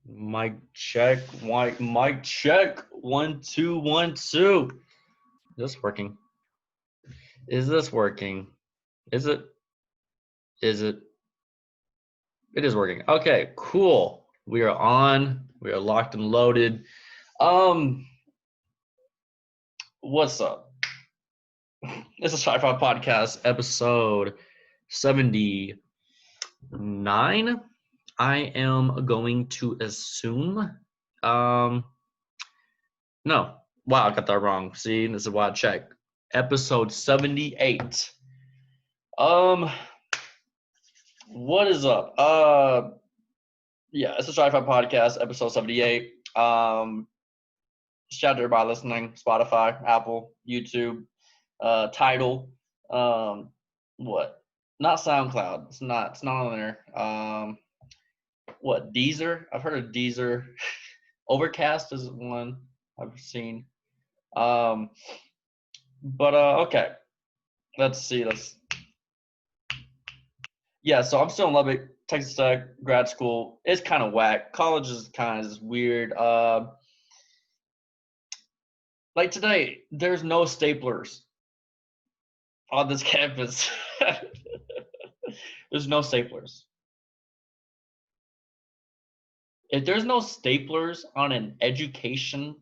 Mic check, mic check. 1 2 1 2. Is this working? Is this working? Is it? Is it? It is working. Okay, cool. We are on. We are locked and loaded. Um, what's up? This is Shi-Fi Podcast episode 79. I am going to assume. No. Wow, I got that wrong. See, this is why I check. Episode 78. What is up? Yeah, it's a Sci-Fi Podcast, episode 78. Shout out to everybody listening, Spotify, Apple, YouTube, Tidal, what? Not SoundCloud. It's not on there. What? Deezer? I've heard of Deezer. Overcast is one I've seen. Okay. Let's see. Yeah, so I'm still in Lubbock, Texas Tech, grad school. It's kind of whack. College is kind of weird. Like today, there's no staplers on this campus. There's no staplers. If there's no staplers on an education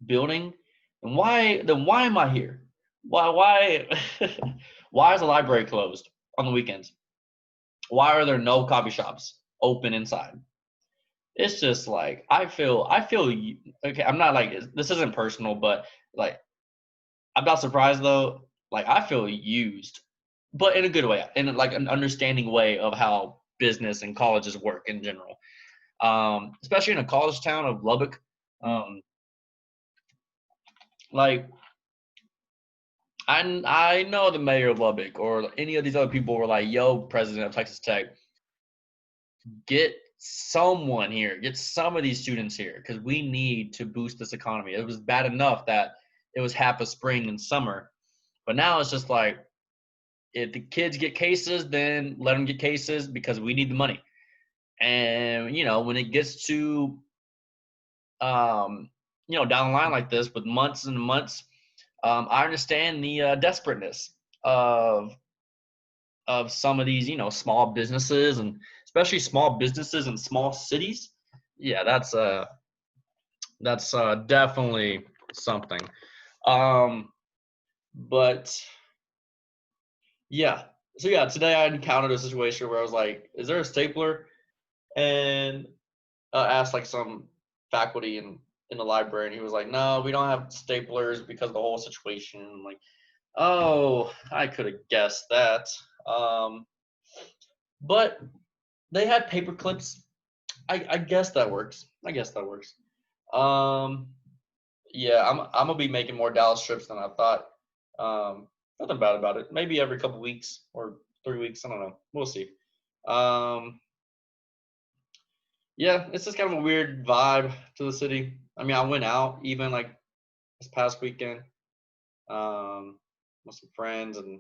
building, then why am I here? Why why is the library closed on the weekends? Why are there no coffee shops open inside? It's just like I feel okay. I'm not like this isn't personal, but like I'm not surprised though. Like I feel used, but in a good way, in like an understanding way of how business and colleges work in general. Especially in a college town of Lubbock. Like I know the mayor of Lubbock or any of these other people were like, "Yo, president of Texas Tech, get someone here, get some of these students here because we need to boost this economy." It was bad enough that it was half a spring and summer, but now it's just like if the kids get cases, then let them get cases because we need the money. And when it gets to down the line like this with months and months, I understand the desperateness of some of these small businesses, and especially small businesses in small cities. Yeah, that's definitely something. But yeah, so yeah, today I encountered a situation where I was like, "Is there a stapler?" And asked like some faculty in the library, and he was like, "No, we don't have staplers because of the whole situation." I'm like, oh, I could have guessed that. But they had paper clips. I guess that works. Yeah, I'm gonna be making more Dallas trips than I thought. Nothing bad about it. Maybe every couple weeks or 3 weeks. I don't know. We'll see. Yeah, it's just kind of a weird vibe to the city. I mean, I went out even like this past weekend with some friends, and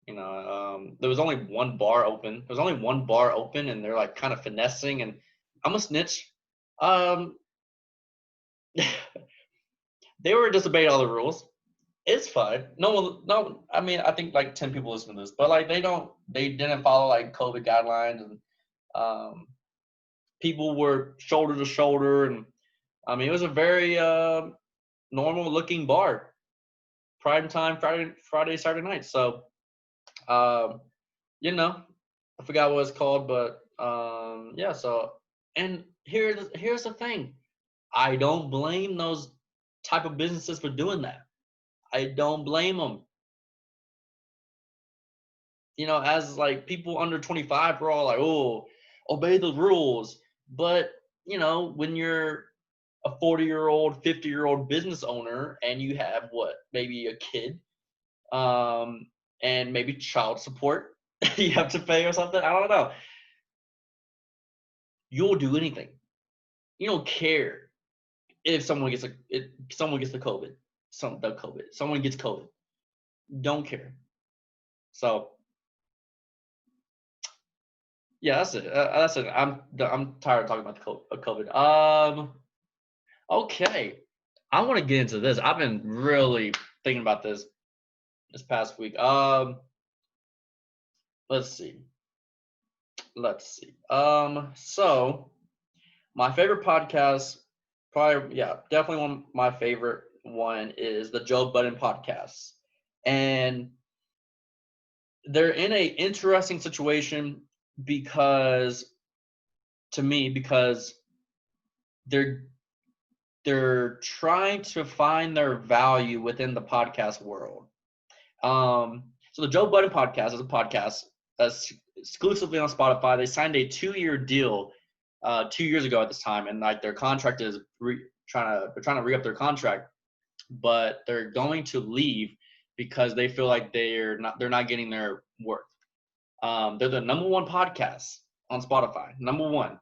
there was only one bar open. And they're like kind of finessing, and I'm a snitch. Um, they were disobeying all the rules. It's fine. No. I mean, I think like 10 people listen to this, but like they didn't follow like COVID guidelines, and people were shoulder to shoulder, and I mean, it was a very normal looking bar. Prime time Friday, Saturday night. So, I forgot what it's called, but yeah. So, and here's the thing. I don't blame those type of businesses for doing that. I don't blame them. As like people under 25, we're all like, oh, obey the rules. But when you're a 40-year-old, 50-year-old business owner, and you have maybe a kid, and maybe child support you have to pay or something. I don't know. You'll do anything. You don't care if someone gets the COVID. Someone gets COVID. Don't care. So Yeah, that's it. That's it. I'm tired of talking about the COVID. Okay. I want to get into this. I've been really thinking about this past week. Let's see. So my favorite podcast, probably, yeah, definitely my favorite one is the Joe Budden podcast. And they're in a interesting situation because they're trying to find their value within the podcast world. So the Joe Budden podcast is a podcast that's exclusively on Spotify. They signed a 2-year deal 2 years ago at this time, and like their contract is trying to re-up their contract, but they're going to leave because they feel like they're not getting their worth. They're the number one podcast on Spotify, number one.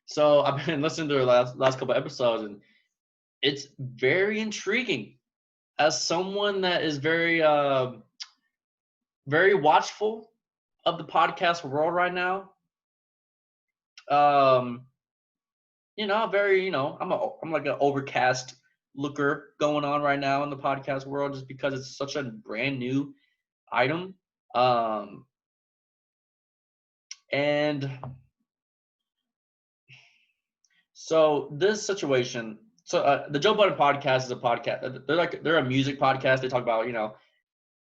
So I've been listening to their last couple episodes, and it's very intriguing. As someone that is very very watchful of the podcast world right now, I'm like an overcast looker going on right now in the podcast world, just because it's such a brand new item. And so this situation, the Joe Budden podcast is a podcast. They're a music podcast. They talk about,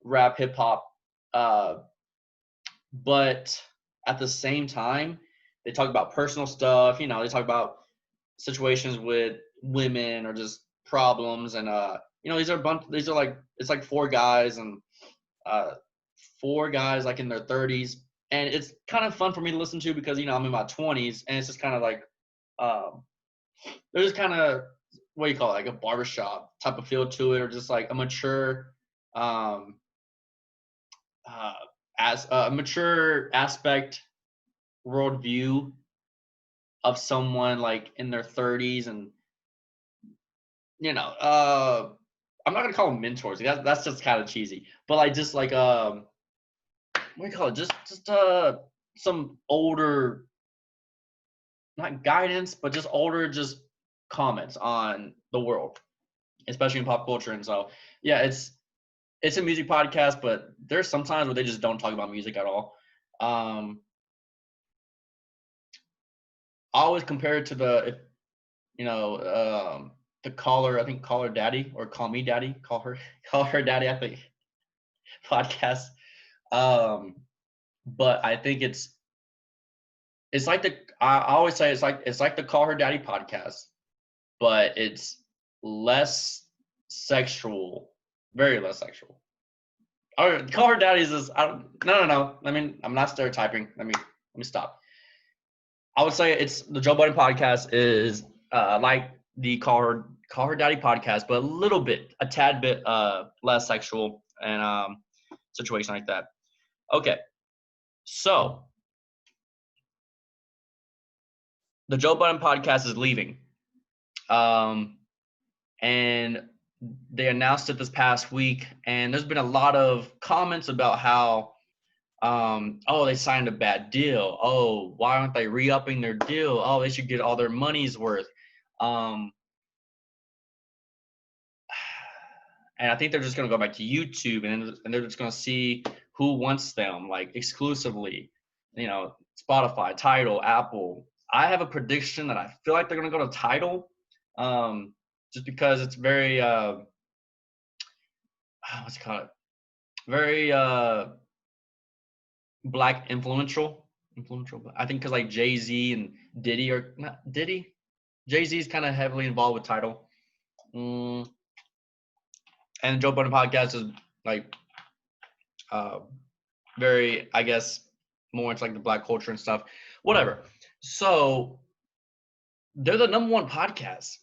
rap, hip hop, but at the same time, they talk about personal stuff. They talk about situations with women or just problems, and these are like, it's like four guys like in their 30s, and it's kind of fun for me to listen to because I'm in my 20s, and it's just kind of like there's kind of, what do you call it, like a barbershop type of feel to it, or just like a mature as a mature aspect worldview of someone like in their 30s. And I'm not gonna call them mentors. That's just kind of cheesy, but like just like what do you call it? Just some older, not guidance, but just older, just comments on the world, especially in pop culture. And so, yeah, it's a music podcast, but there's sometimes where they just don't talk about music at all. I always compare it to the Caller, I think Call Her Daddy, or Call Me Daddy, Call Her Daddy, I think, podcast. But I think it's like I always say it's like the Call Her Daddy podcast, but it's less sexual, very less sexual. Or Call Her Daddy is no. I mean, I'm not stereotyping. Let me stop. I would say it's the Joe Budden podcast is like the Call Her Daddy podcast, but a tad bit less sexual and situation like that. Okay, so the Joe Budden podcast is leaving, and they announced it this past week, and there's been a lot of comments about how they signed a bad deal. Oh, why aren't they re-upping their deal? Oh, they should get all their money's worth. And I think they're just going to go back to YouTube, and they're just going to see who wants them, like, exclusively. Spotify, Tidal, Apple. I have a prediction that I feel like they're going to go to Tidal, just because it's very what's it called? Very Black influential. I think because like Jay-Z and Diddy, or not Diddy. Jay-Z is kind of heavily involved with Tidal. And Joe Budden podcast is like very, I guess, more into like the Black culture and stuff. Whatever. So they're the number one podcast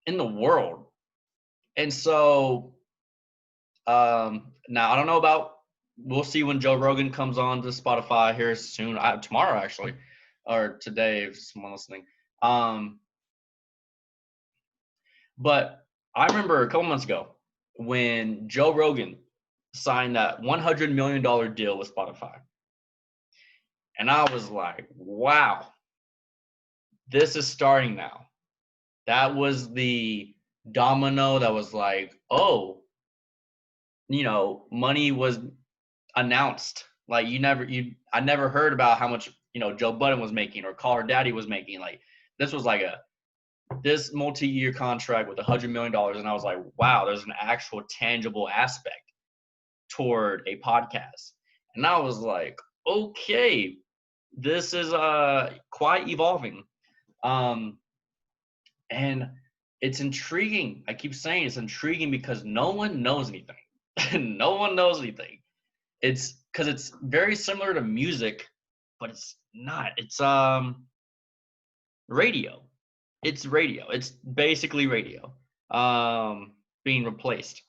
in the world. And so now I don't know about, we'll see when Joe Rogan comes on to Spotify here soon, tomorrow actually, or today if someone listening. But I remember a couple months ago when Joe Rogan signed that $100 million deal with Spotify. And I was like, wow, this is starting now. That was the domino that was like, oh, money was announced. Like I never heard about how much, Joe Budden was making or Call Her Daddy was making. Like this was like this multi-year contract with $100 million. And I was like, wow, there's an actual tangible aspect toward a podcast. And I was like, okay, this is quite evolving. And it's intriguing. I keep saying it's intriguing because no one knows anything. No one knows anything. It's because it's very similar to music, but it's not. It's radio. It's radio. It's basically radio being replaced.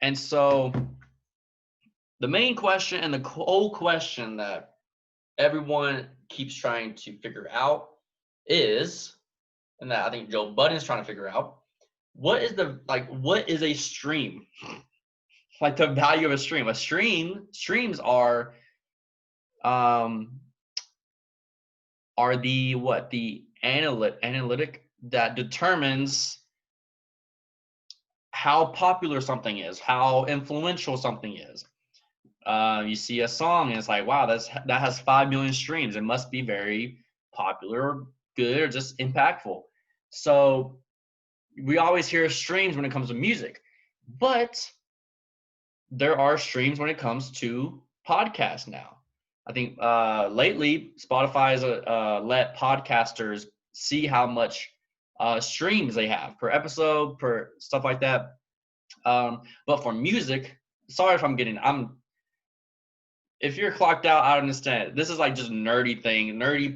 And so the main question and the whole question that everyone keeps trying to figure out is, and that I think Joe Budden is trying to figure out, what is a stream? Like the value of a stream. Streams are the analytic that determines how popular something is, how influential something is. You see a song and it's like, wow, that has 5 million streams. It must be very popular, good, or just impactful. So we always hear streams when it comes to music, but there are streams when it comes to podcasts now. I think lately Spotify has let podcasters see how much streams they have per episode, per stuff like that. But for music, sorry if if you're clocked out, I understand. This is like just nerdy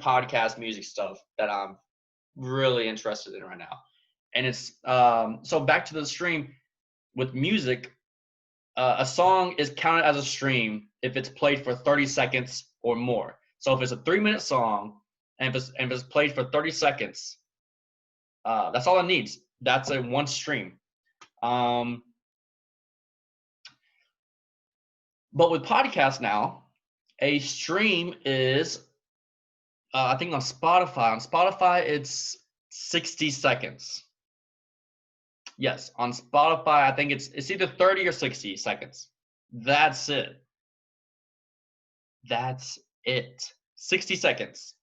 podcast music stuff that I'm really interested in right now. And it's so back to the stream with music. A song is counted as a stream if it's played for 30 seconds or more. So if it's a 3-minute song and if it's played for 30 seconds, that's all it needs. That's a one stream. But with podcasts now, a stream is, I think on Spotify, it's 60 seconds. Yes, on Spotify, I think it's either 30 or 60 seconds. That's it. 60 seconds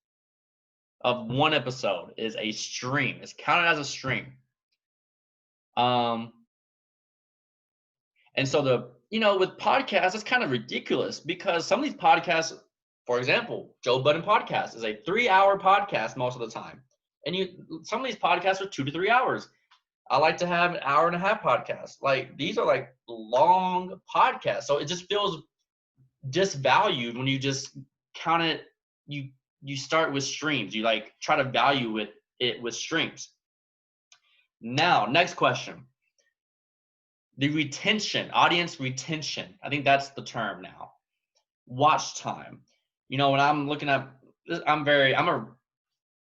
of one episode is a stream. It's counted as a stream. And so with podcasts, it's kind of ridiculous because some of these podcasts, for example, Joe Budden podcast is a 3-hour podcast most of the time. And some of these podcasts are 2 to 3 hours. I like to have an hour and a half podcast. Like these are like long podcasts. So it just feels disvalued when you just count it. You start with streams. You like try to value it with streams. Now, next question. The retention, audience retention. I think that's the term now. Watch time. When I'm looking at, I'm a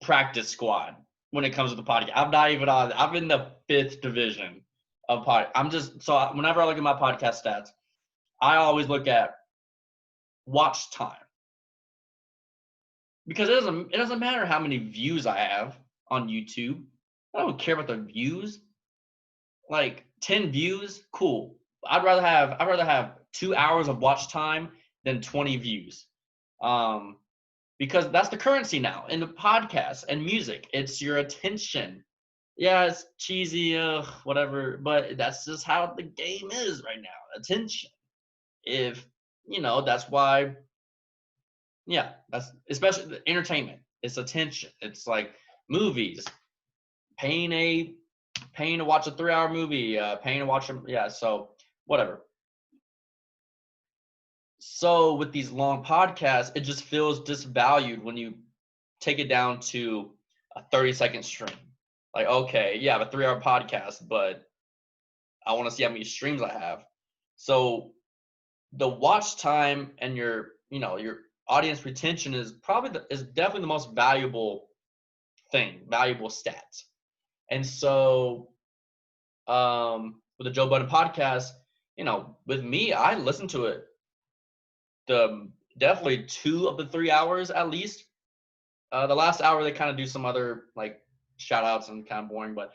practice squad when it comes to the podcast. I'm in the 5th division of so whenever I look at my podcast stats, I always look at watch time. Because it doesn't matter how many views I have on YouTube. I don't care about the views. Like 10 views, cool. I'd rather have 2 hours of watch time than 20 views. Because that's the currency now in the podcast and music. It's your attention. Yeah, it's cheesy, whatever, but that's just how the game is right now. Attention. That's why. Yeah, that's especially the entertainment. It's attention. It's like movies. Paying to watch a 3-hour movie. Paying to watch them. Yeah, so whatever. So with these long podcasts, it just feels disvalued when you take it down to a 30-second stream. Like, okay, yeah, I have a 3-hour podcast, but I want to see how many streams I have. So the watch time and your audience retention is definitely the most valuable stat. And so with the Joe Budden podcast, with me, I listen to it definitely 2 of the 3 hours at least. The last hour they kind of do some other like shout outs and kind of boring, but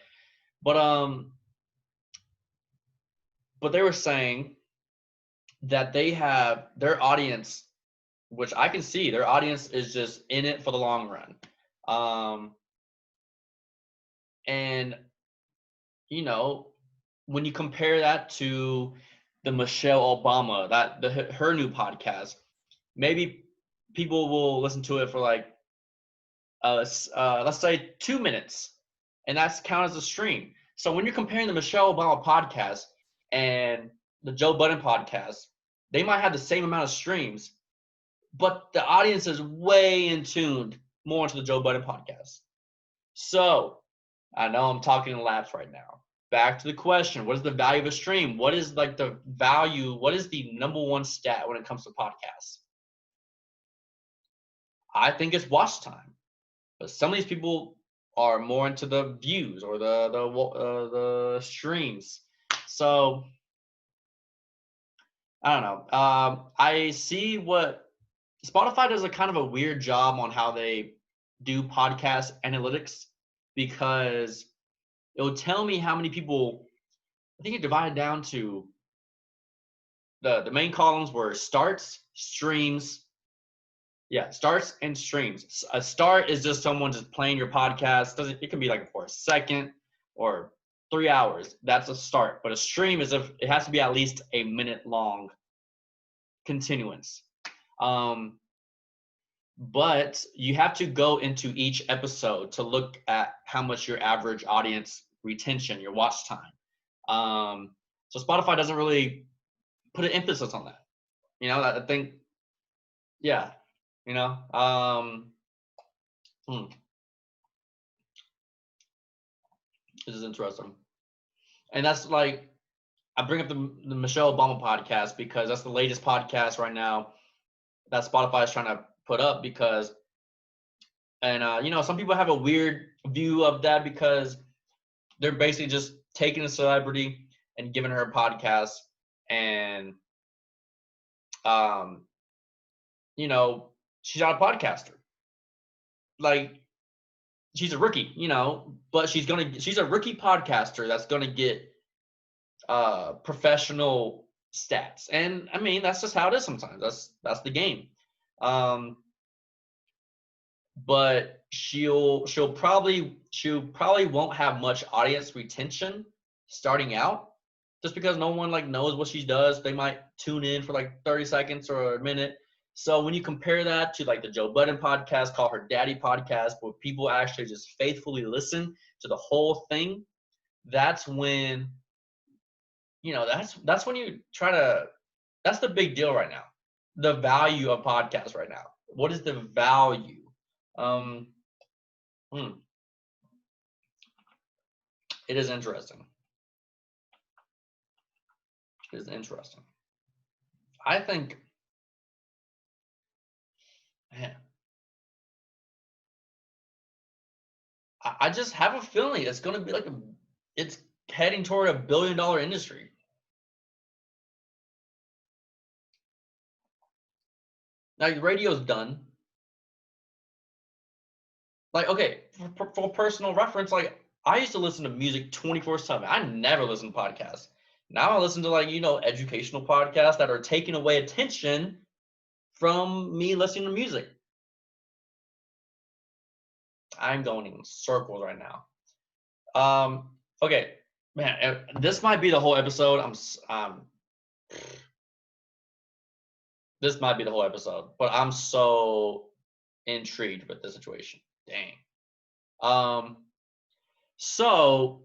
they were saying that they have their audience, which I can see their audience is just in it for the long run. And you know, when you compare that to the Michelle Obama, her new podcast, maybe people will listen to it for like let's say 2 minutes, and that's counted as a stream. So when you're comparing the Michelle Obama podcast and the Joe Budden podcast, they might have the same amount of streams, but the audience is way in tuned more into the Joe Budden podcast. So I know I'm talking in laps right now. Back to the question: what is the value of a stream? What is like the value? What is the number one stat when it comes to podcasts? I think it's watch time. But some of these people are more into the views or the streams. So I don't know. I see what Spotify does a kind of a weird job on how they do podcast analytics, because it will tell me how many people. I think it divided down to the main columns were starts, streams. Yeah, starts and streams. A start is just someone just playing your podcast. It can be like for a second or 3 hours. That's a start. But a stream is if it has to be at least a minute long continuance. But you have to go into each episode to look at how much your average audience retention, your watch time. So Spotify doesn't really put an emphasis on that. You know, I think, yeah. You know, this is interesting. And that's like, I bring up the Michelle Obama podcast because that's the latest podcast right now that Spotify is trying to put up because, and you know, some people have a weird view of that because they're basically just taking a celebrity and giving her a podcast and, you know, she's not a podcaster. Like, she's a rookie, you know, but she's a rookie podcaster that's gonna get professional stats. And I mean, that's just how it is sometimes. That's the game. But she'll probably won't have much audience retention starting out, just because no one like knows what she does. They might tune in for like 30 seconds or a minute. So when you compare that to like the Joe Budden podcast, call her Daddy podcast, where people actually just faithfully listen to the whole thing, that's when, you know, that's when you try to, that's the big deal right now. The value of podcasts right now. What is the value? It is interesting. It is interesting. I think, man, I just have a feeling it's going to be like it's heading toward $1 billion industry. Like, radio's done. Like, okay, for personal reference, like, I used to listen to music 24/7. I never listened to podcasts. Now I listen to, like, you know, educational podcasts that are taking away attention from me listening to music. I'm going in circles right now. Okay, man, this might be the whole episode. This might be the whole episode, but I'm so intrigued with the situation. Dang. So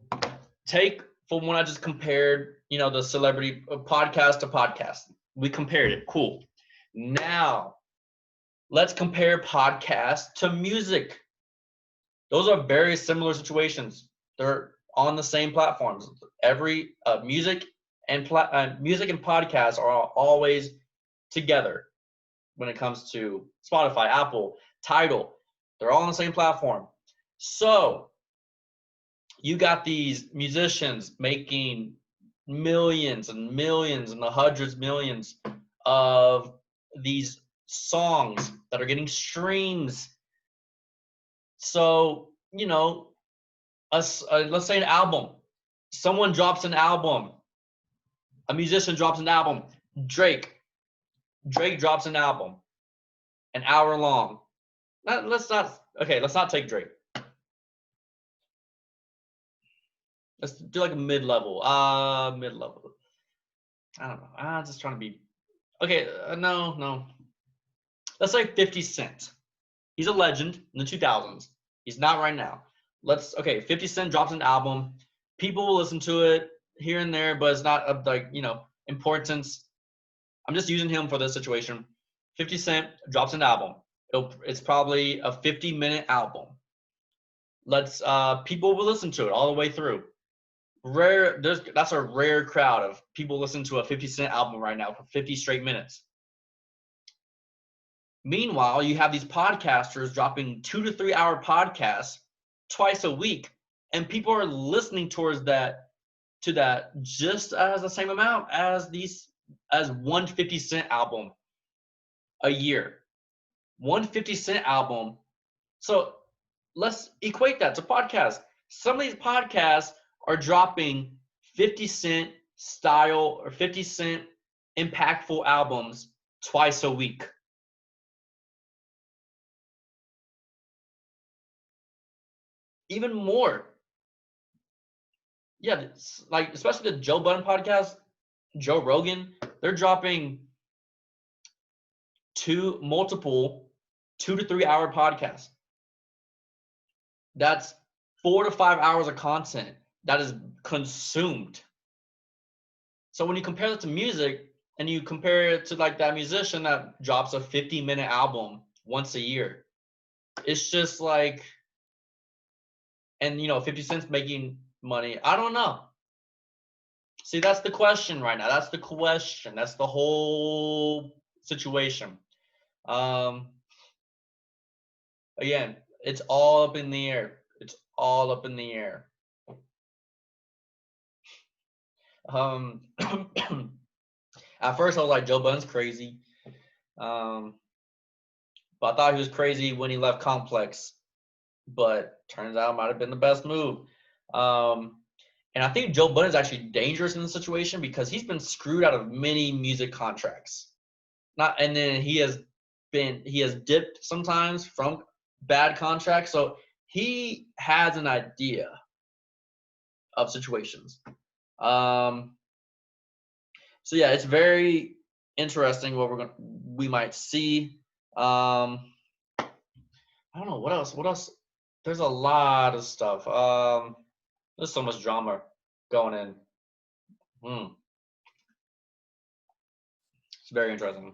take from when I just compared, you know, the celebrity podcast to podcast. We compared it. Cool. Now let's compare podcast to music. Those are very similar situations. They're on the same platforms. Every music and podcasts are always together when it comes to Spotify, Apple, Tidal. They're all on the same platform. So you got these musicians making millions and millions and the hundreds of millions of these songs that are getting streams. So, you know, let's say an album. Someone drops an album. A musician drops an album. Drake drops an album, an hour long. Let's not take Drake. Let's do like a mid-level. Mid-level. I don't know. I'm just trying to be. Okay, no. Let's say 50 Cent. He's a legend in the 2000s. He's not right now. 50 Cent drops an album. People will listen to it here and there, but it's not of importance. I'm just using him for this situation. 50 Cent drops an album. It's probably a 50-minute album. People will listen to it all the way through. That's a rare crowd of people listening to a 50 Cent album right now for 50 straight minutes. Meanwhile, you have these podcasters dropping 2 to 3 hour podcasts twice a week, and people are listening to that just as the same amount as one 50 Cent album a year. One 50 Cent album. So let's equate that to podcasts. Some of these podcasts are dropping 50 Cent style or 50 Cent impactful albums twice a week. Even more. Yeah, like especially the Joe Budden podcast, Joe Rogan, they're dropping multiple 2 to 3 hour podcasts. That's 4 to 5 hours of content that is consumed. So when you compare that to music and you compare it to like that musician that drops a 50-minute album once a year, it's just like, and 50 Cent's making money. I don't know. See, that's the question right now. That's the question. That's the whole situation. Again, it's all up in the air. It's all up in the air. At first I was like, Joe Budden's crazy. But I thought he was crazy when he left Complex. But turns out it might have been the best move. And I think Joe Budden is actually dangerous in this situation because he's been screwed out of many music contracts. And then he has dipped sometimes from bad contracts. So he has an idea of situations. So yeah, it's very interesting what we might see. I don't know what else. There's a lot of stuff. There's so much drama going in. It's very interesting. I'm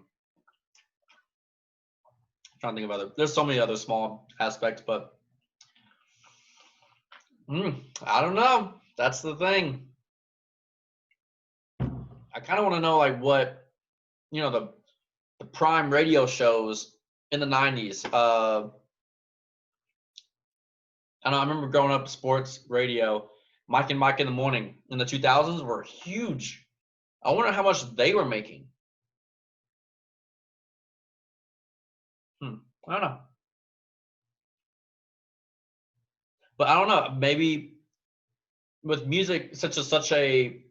trying to think of there's so many other small aspects, but I don't know. That's the thing. I kind of want to know like what, the prime radio shows in the 90s. I remember growing up sports radio, Mike and Mike in the Morning in the 2000s were huge. I wonder how much they were making. I don't know. But I don't know. Maybe with music such a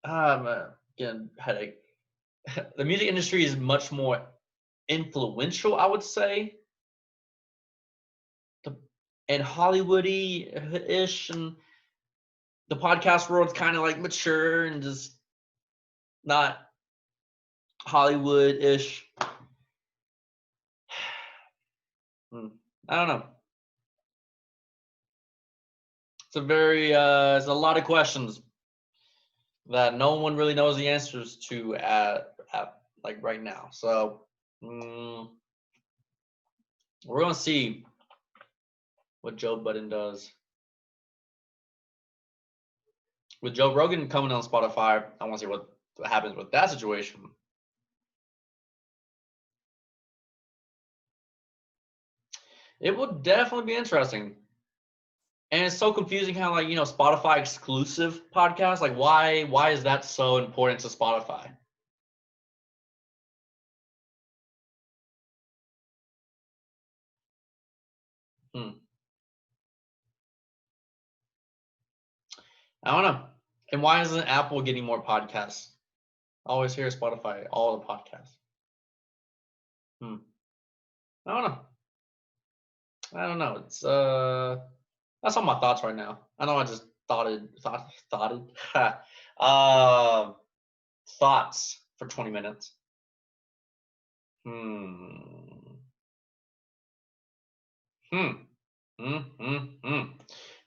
again, headache. The music industry is much more influential, I would say. And Hollywoody-ish, and the podcast world's kind of like mature and just not Hollywood-ish. I don't know. It's a lot of questions that no one really knows the answers to at like right now. So we're gonna see what Joe Budden does. With Joe Rogan coming on Spotify, I want to see what happens with that situation. It will definitely be interesting. And it's so confusing how Spotify exclusive podcasts, like why is that so important to Spotify? Hmm. I don't know. And why isn't Apple getting more podcasts? I always hear Spotify, all the podcasts. Hmm. I don't know. I don't know. It's that's all my thoughts right now. I know I just thoughted. Thoughts for 20 minutes. Hmm. Hmm.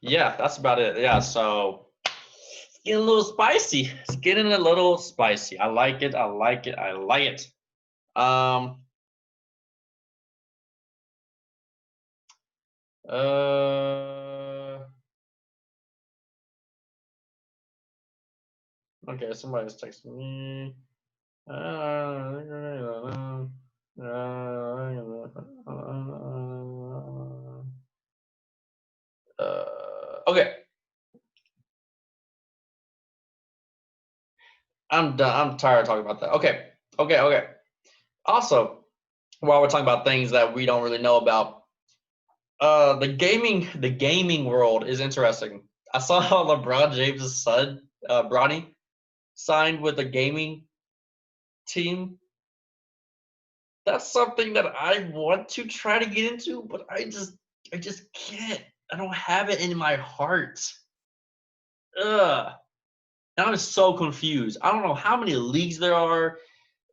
Yeah, that's about it. Yeah, so it's getting a little spicy. It's getting a little spicy. I like it. I like it. I like it. Um. Uh. Okay, somebody's texting me. Okay, I'm done. I'm tired of talking about that. Okay. Also, while we're talking about things that we don't really know about, the gaming world is interesting. I saw LeBron James' son, Bronny, signed with a gaming team. That's something that I want to try to get into, but I just can't. I don't have it in my heart. Ugh. And I'm so confused. I don't know how many leagues there are.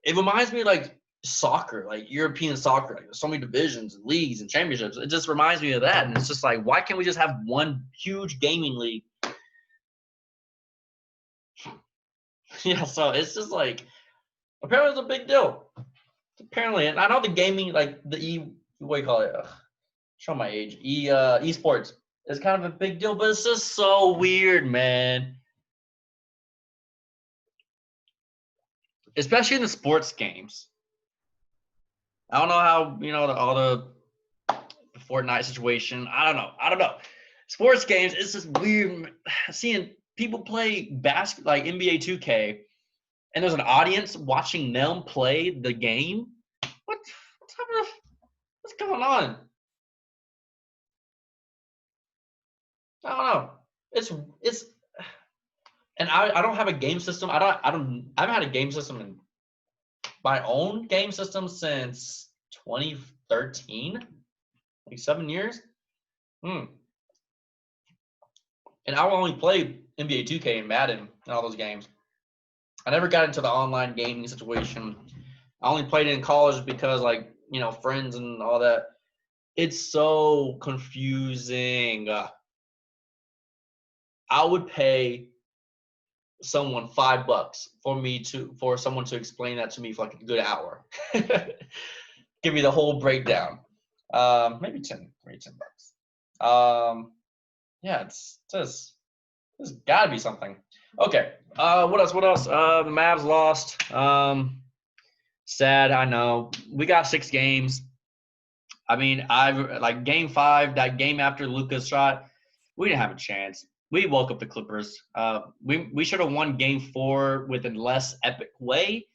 It reminds me of like soccer, like European soccer. Like there's so many divisions and leagues and championships. It just reminds me of that. And it's just like, why can't we just have one huge gaming league? Yeah, so it's just like apparently it's a big deal. Apparently, and I know the gaming, like the what do you call it? Show my age. Esports is kind of a big deal, but it's just so weird, man. Especially in the sports games. I don't know how all the Fortnite situation. I don't know. Sports games, it's just weird seeing people play basketball like NBA 2K, and there's an audience watching them play the game. What's going on? I don't know. It's and I don't have a game system. I haven't had a game system in my own game system since 2013, like 7 years. Hmm. And I only played NBA 2K and Madden and all those games. I never got into the online gaming situation. I only played it in college because, like, friends and all that. It's so confusing. I would pay someone $5 for someone to explain that to me for like a good hour. Give me the whole breakdown. Maybe 10, maybe $10. Yeah, it's just there's gotta be something. Okay. What else? What else? The Mavs lost. Sad, I know. We got 6 games. I mean, I've like game 5, that game after Luka's shot, we didn't have a chance. We woke up the Clippers. We should have won game 4 with a less epic way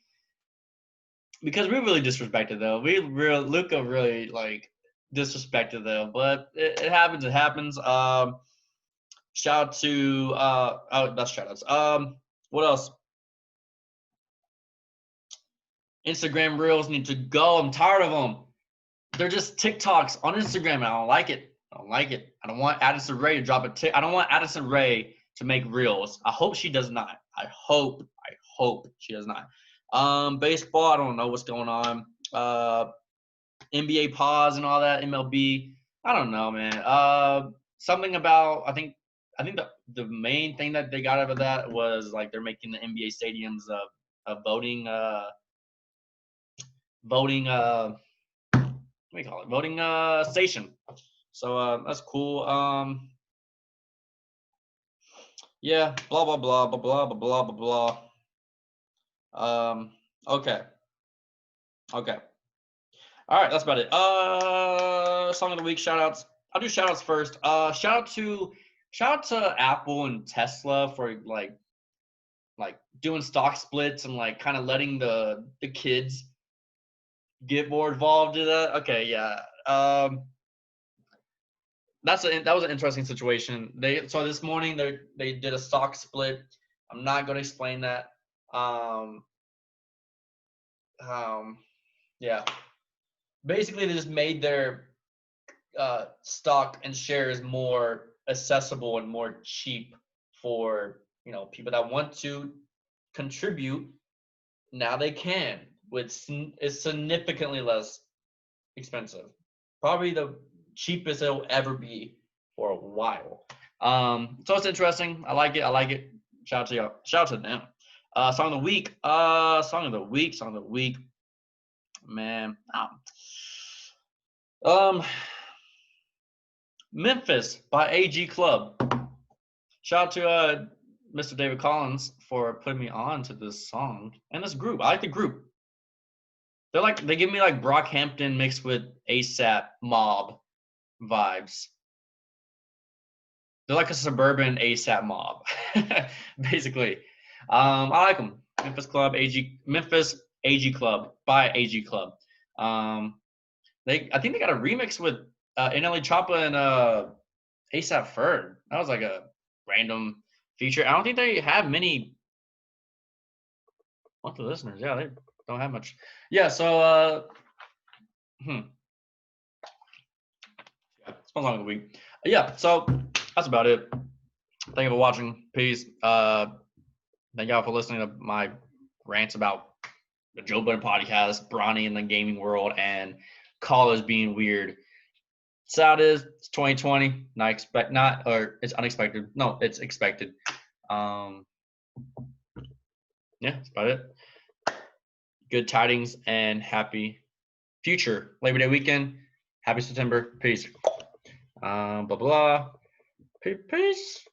because we really disrespected them. Luka really like disrespected them, but it happens. It happens. Shout out to that's shout outs. What else? Instagram reels need to go. I'm tired of them. They're just TikToks on Instagram, and I don't like it. I don't like it. I don't want Addison Rae to drop a tick. I don't want Addison Rae to make reels. I hope she does not. I hope she does not. Baseball, I don't know what's going on. NBA pause and all that, MLB. I don't know, man. Something about I think the main thing that they got out of that was like they're making the NBA stadiums a voting what do you call it? Voting station. So that's cool. Yeah, blah blah blah blah blah blah blah blah. Okay. Okay. All right, that's about it. Song of the week, shout outs. I'll do shout outs first. Shout out to Apple and Tesla for like doing stock splits and like kind of letting the kids get more involved in that. Okay, yeah. that was an interesting situation. So this morning they did a stock split. I'm not going to explain that. Um, yeah. Basically, they just made their stock and shares more accessible and more cheap for people that want to contribute. Now they can, which is significantly less expensive. Probably the cheapest it'll ever be for a while. So it's interesting. I like it. I like it. Shout out to y'all. Shout out to them. Song of the week. Song of the week. Man. Memphis by AG Club. Shout out to Mr. David Collins for putting me on to this song and this group. I like the group. They give me like Brockhampton mixed with ASAP Mob vibes. They're like a suburban ASAP Mob, basically. I like them. Memphis AG Club by AG Club. I think they got a remix with NLE Choppa and ASAP Ferg. That was like a random feature. I don't think they have many monthly listeners. Yeah, they don't have much. Yeah, so yeah, it's my song of the week. Yeah, so that's about it. Thank you for watching. Peace. Thank y'all for listening to my rants about the Joe Budden podcast, Bronny in the gaming world, and callers being weird. So it is. It's 2020. It's unexpected. No, it's expected. Yeah, that's about it. Good tidings and happy future Labor Day weekend. Happy September. Peace. Blah blah. Peace.